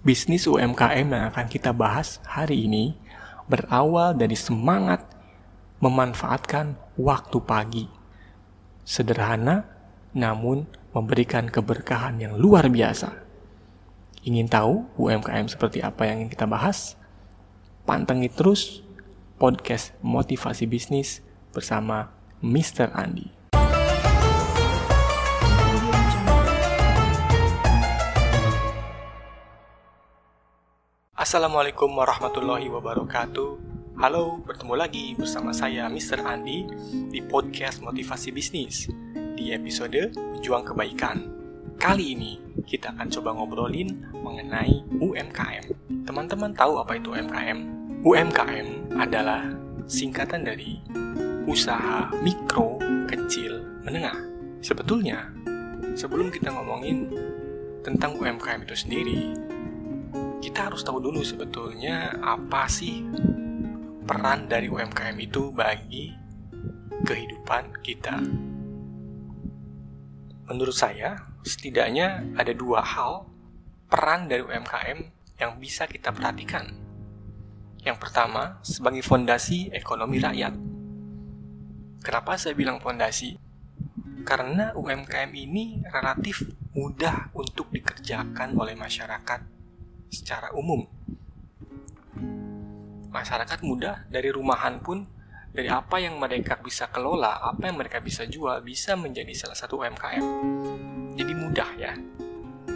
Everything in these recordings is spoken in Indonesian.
Bisnis UMKM yang akan kita bahas hari ini berawal dari semangat memanfaatkan waktu pagi. Sederhana, namun memberikan keberkahan yang luar biasa. Ingin tahu UMKM seperti apa yang ingin kita bahas? Pantengin terus podcast Motivasi Bisnis bersama Mr. Andi. Assalamualaikum warahmatullahi wabarakatuh. Halo, bertemu lagi bersama saya Mr. Andi di podcast Motivasi Bisnis di episode Pejuang Kebaikan. Kali ini kita akan coba ngobrolin mengenai UMKM. Teman-teman tahu apa itu UMKM? UMKM adalah singkatan dari usaha mikro, kecil, menengah. Sebetulnya, sebelum kita ngomongin tentang UMKM itu sendiri, kita harus tahu dulu sebetulnya apa sih peran dari UMKM itu bagi kehidupan kita. Menurut saya, setidaknya ada dua hal peran dari UMKM yang bisa kita perhatikan. Yang pertama, sebagai fondasi ekonomi rakyat. Kenapa saya bilang fondasi? Karena UMKM ini relatif mudah untuk dikerjakan oleh masyarakat secara umum. Masyarakat mudah dari rumahan pun, dari apa yang mereka bisa kelola, apa yang mereka bisa jual, bisa menjadi salah satu UMKM. Jadi mudah ya.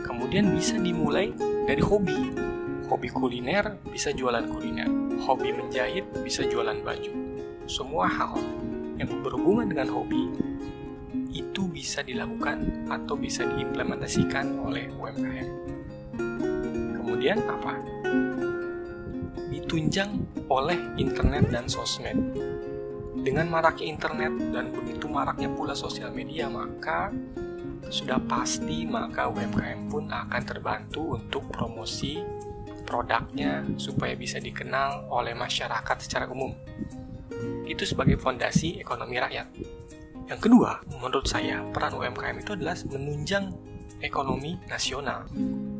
Kemudian bisa dimulai dari hobi. Hobi kuliner bisa jualan kuliner. Hobi menjahit bisa jualan baju. Semua hal yang berhubungan dengan hobi itu bisa dilakukan atau bisa diimplementasikan oleh UMKM. Kemudian apa? Ditunjang oleh internet dan sosmed. Dengan maraknya internet dan begitu maraknya pula sosial media, maka sudah pasti UMKM pun akan terbantu untuk promosi produknya supaya bisa dikenal oleh masyarakat secara umum. Itu sebagai fondasi ekonomi rakyat. Yang kedua, menurut saya peran UMKM itu adalah menunjang ekonomi nasional.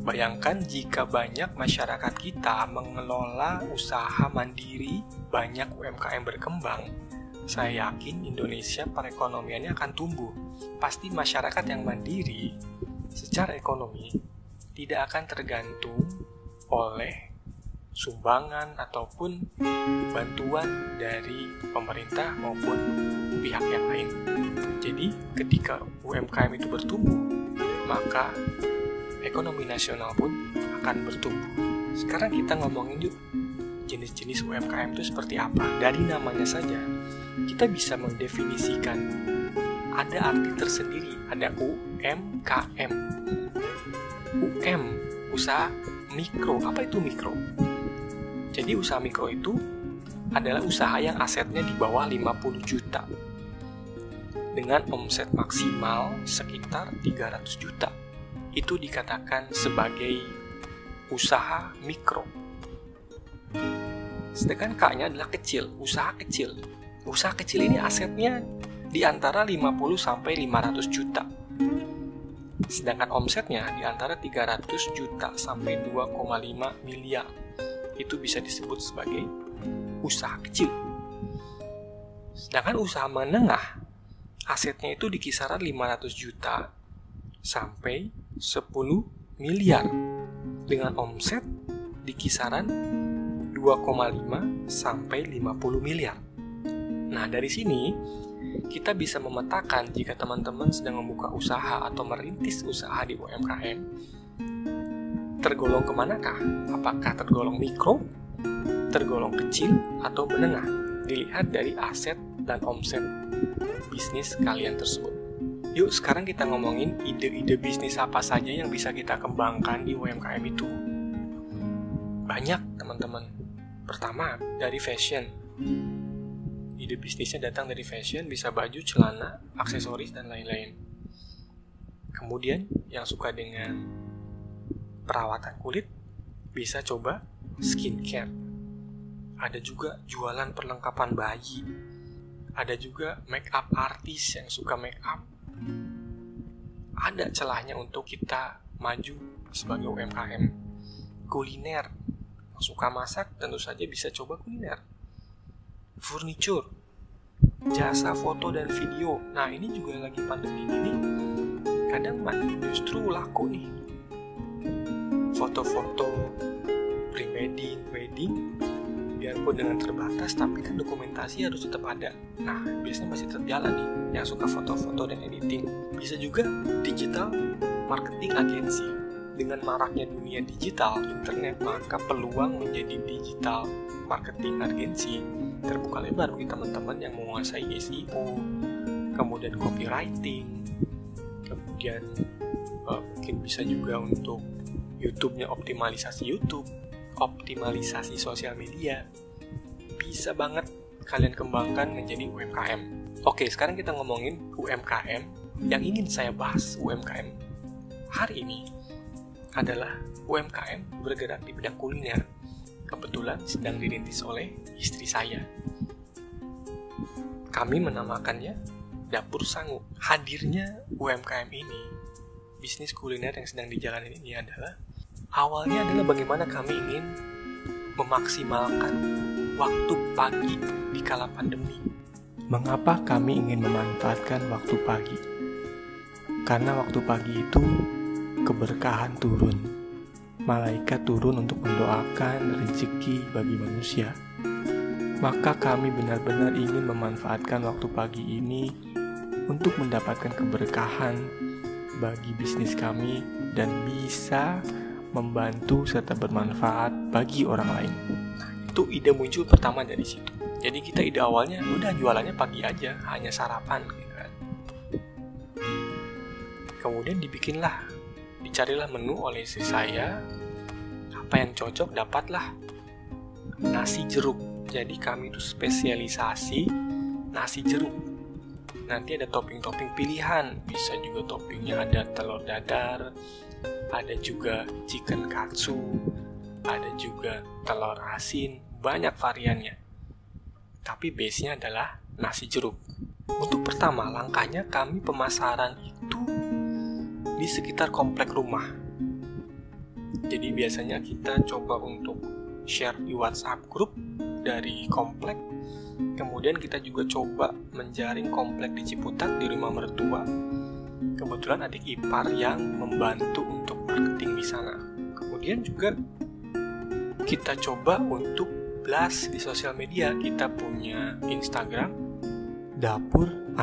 Bayangkan jika banyak masyarakat kita mengelola usaha mandiri, banyak UMKM berkembang, saya yakin Indonesia perekonomiannya akan tumbuh. Pasti masyarakat yang mandiri secara ekonomi tidak akan tergantung oleh sumbangan ataupun bantuan dari pemerintah maupun pihak yang lain. Jadi ketika UMKM itu bertumbuh, maka ekonomi nasional pun akan bertumbuh. Sekarang kita ngomongin yuk jenis-jenis UMKM itu seperti apa. Dari namanya saja kita bisa mendefinisikan ada arti tersendiri, ada UMKM. UM, usaha mikro. Apa itu mikro? Jadi usaha mikro itu adalah usaha yang asetnya di bawah 50 juta dengan omset maksimal sekitar 300 juta. Itu dikatakan sebagai usaha mikro. Sedangkan K-nya adalah kecil, usaha kecil. Usaha kecil ini asetnya di antara 50 sampai 500 juta. Sedangkan omsetnya di antara 300 juta sampai 2,5 miliar. Itu bisa disebut sebagai usaha kecil. Sedangkan usaha menengah asetnya itu di kisaran 500 juta sampai 10 miliar dengan omset di kisaran 2,5 sampai 50 miliar. Nah, dari sini kita bisa memetakan jika teman-teman sedang membuka usaha atau merintis usaha di UMKM, tergolong kemanakah? Apakah tergolong mikro, tergolong kecil, atau menengah? Dilihat dari aset dan omset bisnis kalian tersebut. Yuk sekarang kita ngomongin ide-ide bisnis apa saja yang bisa kita kembangkan di UMKM itu. Banyak teman-teman. Pertama, dari fashion. Ide bisnisnya datang dari fashion, bisa baju, celana, aksesoris, dan lain-lain. Kemudian, yang suka dengan perawatan kulit, bisa coba skincare. Ada juga jualan perlengkapan bayi. Ada juga make up artis yang suka make up. Ada celahnya untuk kita maju sebagai UMKM. kuliner. Yang suka masak tentu saja bisa coba kuliner. Furniture, jasa foto dan video. Nah, ini juga lagi pandemi ini kadang justru laku nih. Foto-foto pre-wedding, wedding, biarpun dengan terbatas, tapi kan dokumentasi harus tetap ada. Nah, biasanya masih tetap jalan nih, yang suka foto-foto dan editing. Bisa juga digital marketing agency. Dengan maraknya dunia digital, internet, maka peluang menjadi digital marketing agency terbuka lebar bagi teman-teman yang menguasai SEO, kemudian copywriting, kemudian mungkin bisa juga untuk YouTube-nya optimalisasi YouTube, optimalisasi sosial media. Bisa banget kalian kembangkan menjadi UMKM. Oke, sekarang kita ngomongin UMKM. Yang ingin saya bahas UMKM hari ini adalah UMKM bergerak di bidang kuliner. Kebetulan sedang dirintis oleh istri saya. Kami menamakannya Dapur Sangu. Hadirnya UMKM ini, bisnis kuliner yang sedang dijalani ini awalnya adalah bagaimana kami ingin memaksimalkan waktu pagi di kala pandemi. Mengapa kami ingin memanfaatkan waktu pagi? Karena waktu pagi itu keberkahan turun. Malaikat turun untuk mendoakan rezeki bagi manusia. Maka kami benar-benar ingin memanfaatkan waktu pagi ini untuk mendapatkan keberkahan bagi bisnis kami dan bisa membantu serta bermanfaat bagi orang lain. Nah, itu ide muncul pertama dari situ. Jadi kita ide awalnya udah jualannya pagi aja, hanya sarapan gitu kan. Kemudian dicarilah menu oleh istri saya. Apa yang cocok dapatlah nasi jeruk. Jadi kami itu spesialisasi nasi jeruk. Nanti ada topping-topping pilihan. Bisa juga toppingnya ada telur dadar, ada juga chicken katsu, ada juga telur asin, banyak variannya. Tapi base-nya adalah nasi jeruk. Untuk pertama, langkahnya kami pemasaran itu di sekitar komplek rumah. Jadi biasanya kita coba untuk share di WhatsApp grup dari komplek. Kemudian kita juga coba menjaring komplek di Ciputat di rumah mertua. Kebetulan adik ipar yang membantu untuk marketing di sana. Kemudian juga kita coba untuk blast di sosial media. Kita punya Instagram dapur_sangu.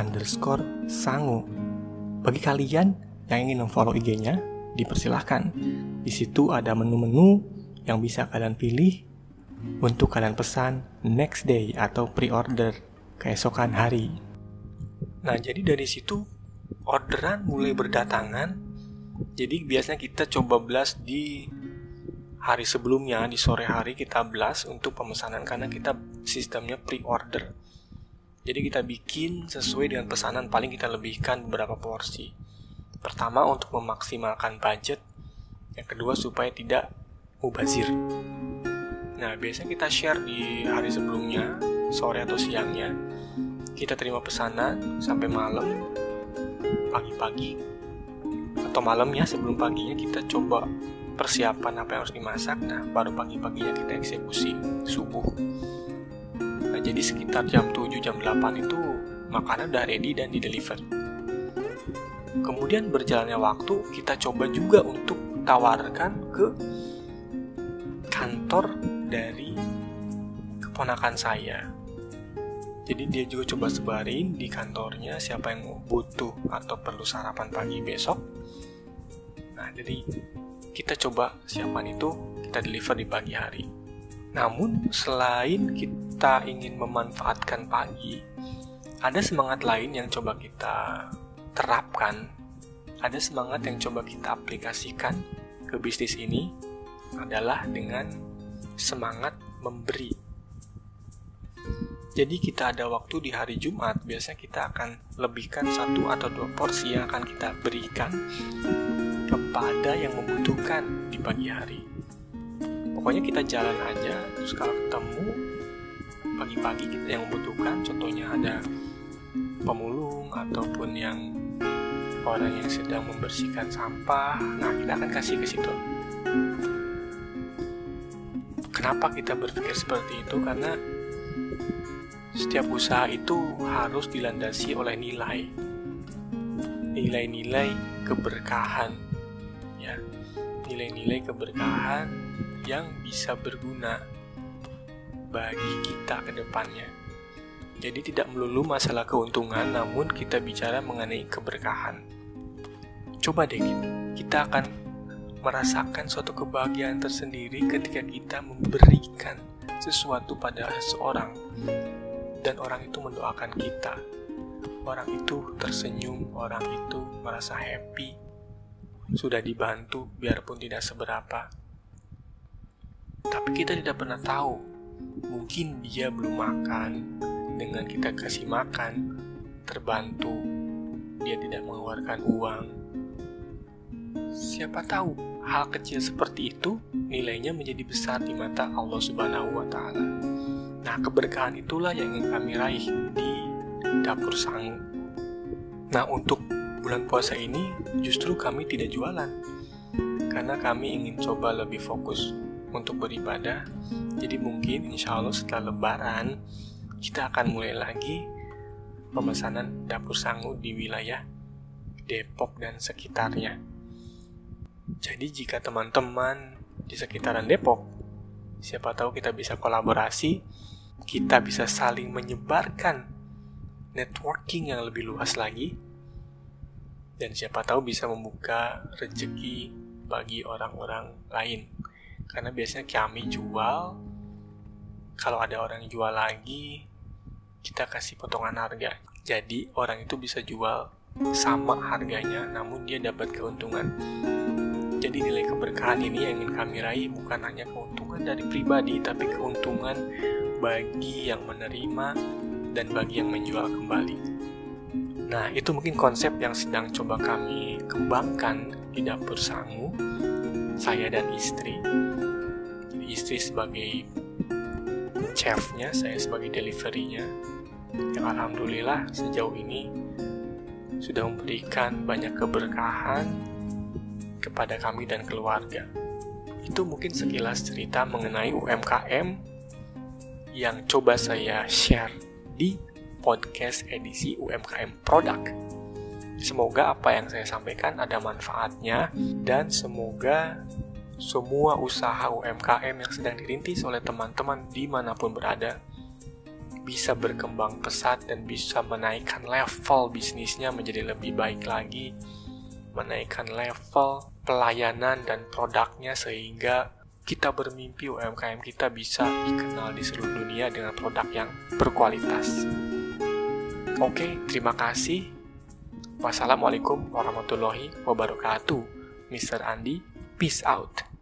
Bagi kalian yang ingin memfollow IG-nya, dipersilahkan. Di situ ada menu-menu yang bisa kalian pilih untuk kalian pesan next day atau pre-order keesokan hari. Nah, jadi dari situ orderan mulai berdatangan. Jadi biasanya kita coba blast di hari sebelumnya, di sore hari kita blast untuk pemesanan karena kita sistemnya pre-order. Jadi kita bikin sesuai dengan pesanan, paling kita lebihkan beberapa porsi. Pertama untuk memaksimalkan budget, yang kedua supaya tidak mubazir. Nah, biasanya kita share di hari sebelumnya, sore atau siangnya. Kita terima pesanan sampai malam, pagi-pagi atau malamnya sebelum paginya kita coba persiapan apa yang harus dimasak. Nah, baru pagi-paginya kita eksekusi subuh. Nah, jadi sekitar jam 7, jam 8 itu makanan udah ready dan di-deliver. Kemudian berjalannya waktu, kita coba juga untuk tawarkan ke kantor dari keponakan saya. Jadi dia juga coba sebarin di kantornya siapa yang mau butuh atau perlu sarapan pagi besok. Nah, jadi kita coba siapkan itu, kita deliver di pagi hari. Namun selain kita ingin memanfaatkan pagi, ada semangat lain yang coba kita terapkan, ada semangat yang coba kita aplikasikan ke bisnis ini adalah dengan semangat memberi. Jadi kita ada waktu di hari Jumat, biasanya kita akan lebihkan 1 atau 2 porsi yang akan kita berikan kepada yang membutuhkan di pagi hari. Pokoknya kita jalan aja, terus kalau ketemu pagi-pagi kita yang membutuhkan, contohnya ada pemulung ataupun yang orang yang sedang membersihkan sampah, nah kita akan kasih ke situ. Kenapa kita berpikir seperti itu? Karena setiap usaha itu harus dilandasi oleh nilai-nilai keberkahan, ya, nilai-nilai keberkahan yang bisa berguna bagi kita ke depannya. Jadi tidak melulu masalah keuntungan, namun kita bicara mengenai keberkahan. Coba deh kita akan merasakan suatu kebahagiaan tersendiri ketika kita memberikan sesuatu pada seseorang dan orang itu mendoakan kita. Orang itu tersenyum, orang itu merasa happy, sudah dibantu biarpun tidak seberapa. Tapi kita tidak pernah tahu, mungkin dia belum makan, dengan kita kasih makan, terbantu, dia tidak mengeluarkan uang. Siapa tahu hal kecil seperti itu nilainya menjadi besar di mata Allah Subhanahu wa Ta'ala. Nah, keberkahan itulah yang ingin kami raih di Dapur Sangu. Nah, untuk bulan puasa ini justru kami tidak jualan, karena kami ingin coba lebih fokus untuk beribadah. Jadi mungkin insya Allah setelah Lebaran kita akan mulai lagi pemesanan Dapur Sangu di wilayah Depok dan sekitarnya. Jadi jika teman-teman di sekitaran Depok, siapa tahu kita bisa kolaborasi, kita bisa saling menyebarkan networking yang lebih luas lagi, dan siapa tahu bisa membuka rezeki bagi orang-orang lain. Karena biasanya kami jual, kalau ada orang yang jual lagi, kita kasih potongan harga. Jadi orang itu bisa jual sama harganya, namun dia dapat keuntungan. Jadi nilai keberkahan ini yang ingin kami raih bukan hanya keuntungan dari pribadi, tapi keuntungan bagi yang menerima dan bagi yang menjual kembali. Nah, itu mungkin konsep yang sedang coba kami kembangkan di Dapur Sangu, saya dan istri. Jadi istri sebagai chefnya, saya sebagai deliverynya, yang alhamdulillah sejauh ini sudah memberikan banyak keberkahan kepada kami dan keluarga. Itu mungkin sekilas cerita mengenai UMKM yang coba saya share di podcast edisi UMKM Product. Semoga apa yang saya sampaikan ada manfaatnya, dan semoga semua usaha UMKM yang sedang dirintis oleh teman-teman dimanapun berada bisa berkembang pesat dan bisa menaikkan level bisnisnya menjadi lebih baik lagi, menaikkan level pelayanan dan produknya sehingga kita bermimpi UMKM kita bisa dikenal di seluruh dunia dengan produk yang berkualitas. Oke, terima kasih. Wassalamualaikum warahmatullahi wabarakatuh. Mr. Andi, peace out.